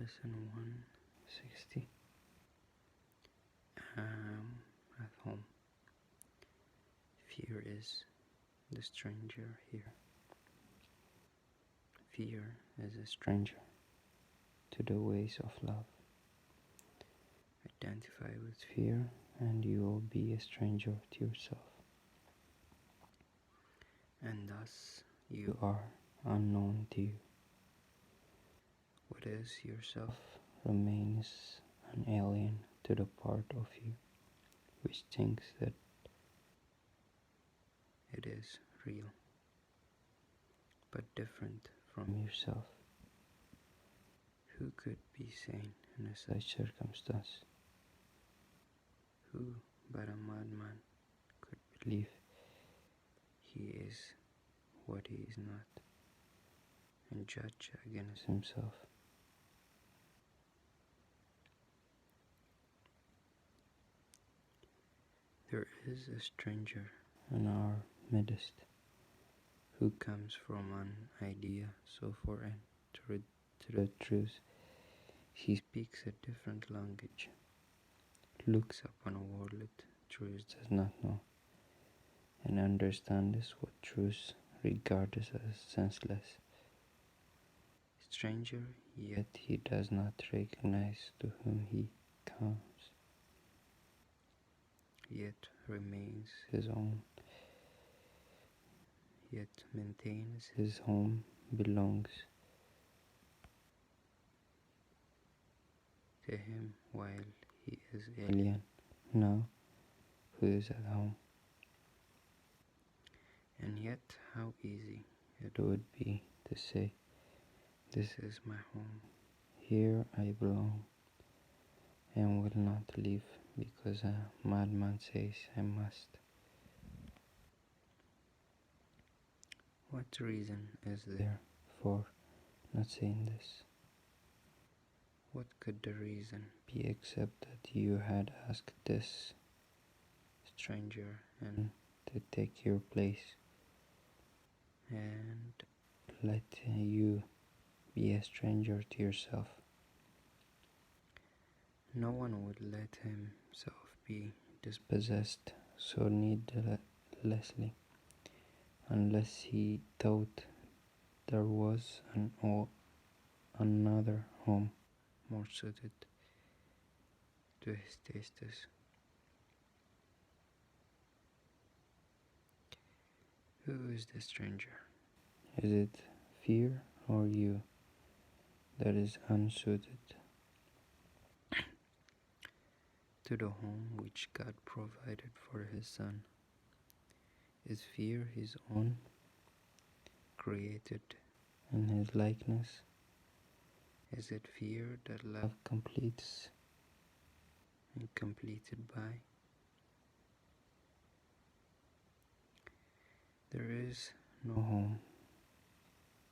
Lesson 160. At home. Fear is the stranger here. Fear is a stranger to the ways of love. Identify with fear and you will be a stranger to yourself. And thus you are unknown to you. What is yourself remains an alien to the part of you which thinks that it is real, but different from yourself. Who could be sane in such circumstance? Who but a madman could believe he is what he is not, and judge against himself? There is a stranger in our midst who comes from an idea so foreign to the truth. He speaks a different language, looks upon a world that truth does not know, and understands what truth regards as senseless. Stranger, yet he does not recognize to whom he comes, yet remains his own, yet maintains his home, belongs to him while he is alien now who is at home. And yet how easy it would be to say, this is my home, here I belong, and will not leave because a madman says I must. What reason is there for not saying this? What could the reason be except that you had asked this stranger and to take your place and let you be a stranger to yourself? No one would let himself be dispossessed so needlessly unless he thought there was another home more suited to his tastes. Who is the stranger? Is it fear or you that is unsuited to the home which God provided for his Son? Is fear his own, created in his likeness? Is it fear that love completes and completed by? There is no home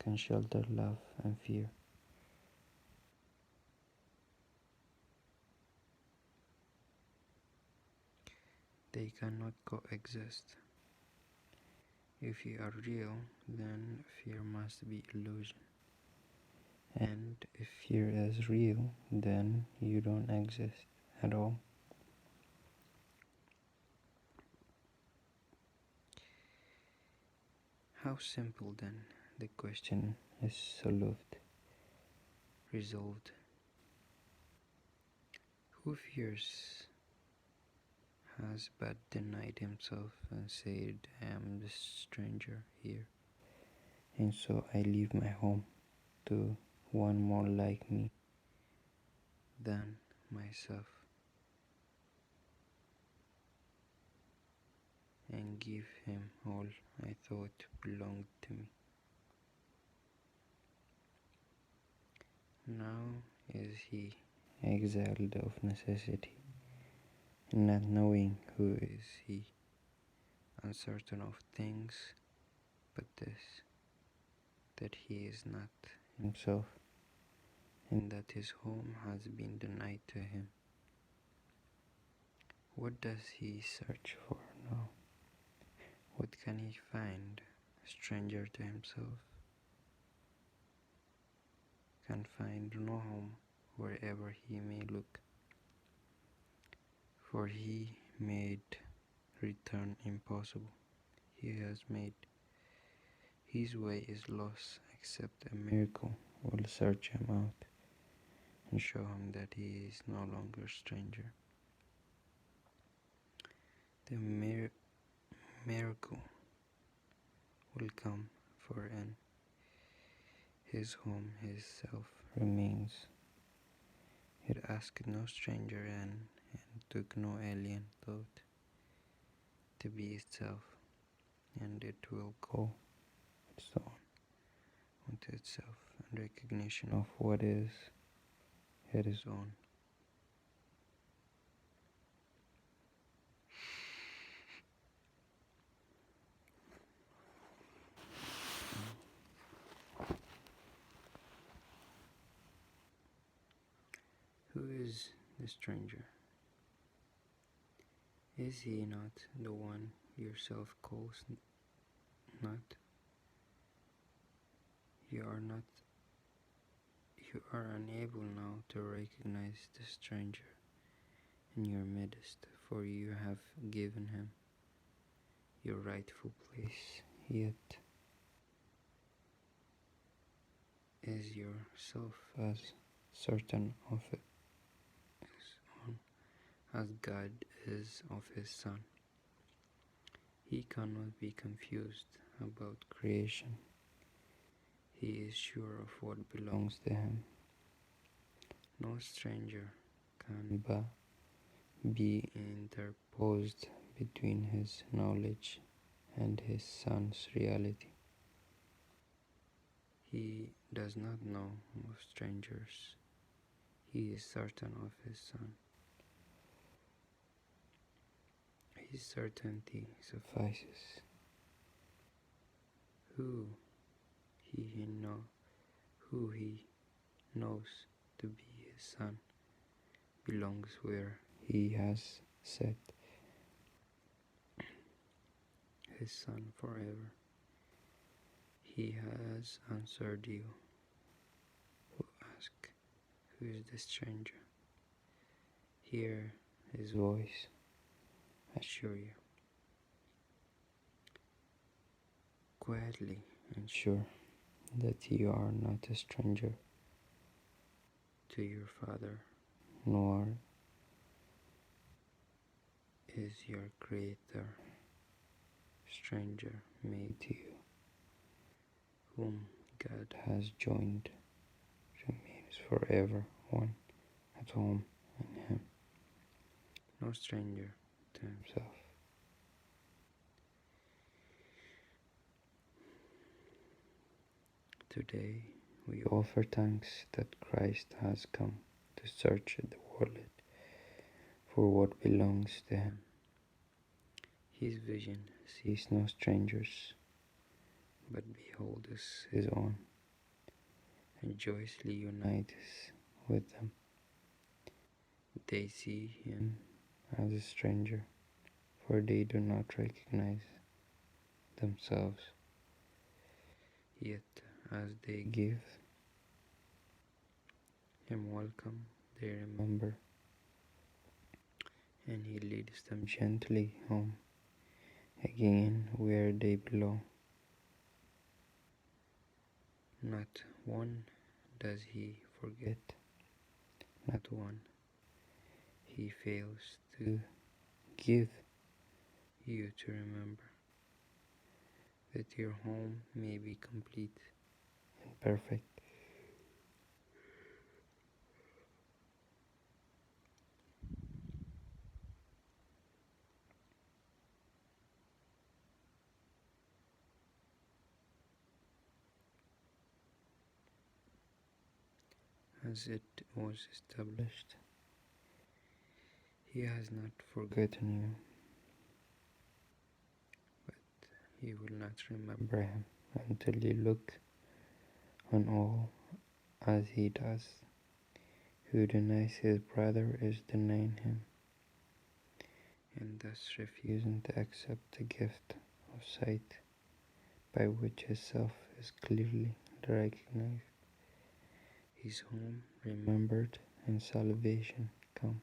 can shelter love and fear. They cannot coexist. If you are real, then fear must be illusion. And if fear is real, then you don't exist at all. How simple then the question is resolved. Who fears has but denied himself and said, I am the stranger here, and so I leave my home to one more like me than myself, and give him all I thought belonged to me. Now is he exiled of necessity, not knowing who is he, uncertain of things but this, that he is not himself, and that his home has been denied to him. What does he search for now? What can he find, a stranger to himself? Can find no home, wherever he may look, for he made return impossible. He has made his way is lost, except a miracle will search him out and show him that he is no longer a stranger. The miracle will come, for in his home his self remains. It asked no stranger and took no alien thought to be itself, and it will go its own unto itself in recognition of what is its own. Who is the stranger? Is he not the one yourself calls not? You are unable now to recognize the stranger in your midst, for you have given him your rightful place, yet is yourself as certain of it as God is of his Son. He cannot be confused about creation. He is sure of what belongs to him. No stranger can be interposed between his knowledge and his Son's reality. He does not know of strangers. He is certain of his Son. His certainty suffices. Who he knows to be his Son belongs where he has set his Son forever. He has answered you who ask, who is the stranger? Hear his voice, assure you, quietly and sure, that you are not a stranger to your Father, nor is your Creator stranger made to you. Whom God has joined remains forever one at home in him, no stranger to himself. Today we offer thanks that Christ has come to search the world for what belongs to him. His vision sees no strangers, but beholds his own, and joyously unites with them. They see him as a stranger, for they do not recognize themselves. Yet, as they give him welcome, they remember, and he leads them gently home again where they belong. Not one does he forget, not one he fails to give you to remember, that your home may be complete and perfect. As it was established, he has not forgotten you, but he will not remember him until you look on all as he does. Who denies his brother is denying him, and thus refusing to accept the gift of sight by which his self is clearly recognized. his home remembered and salvation come.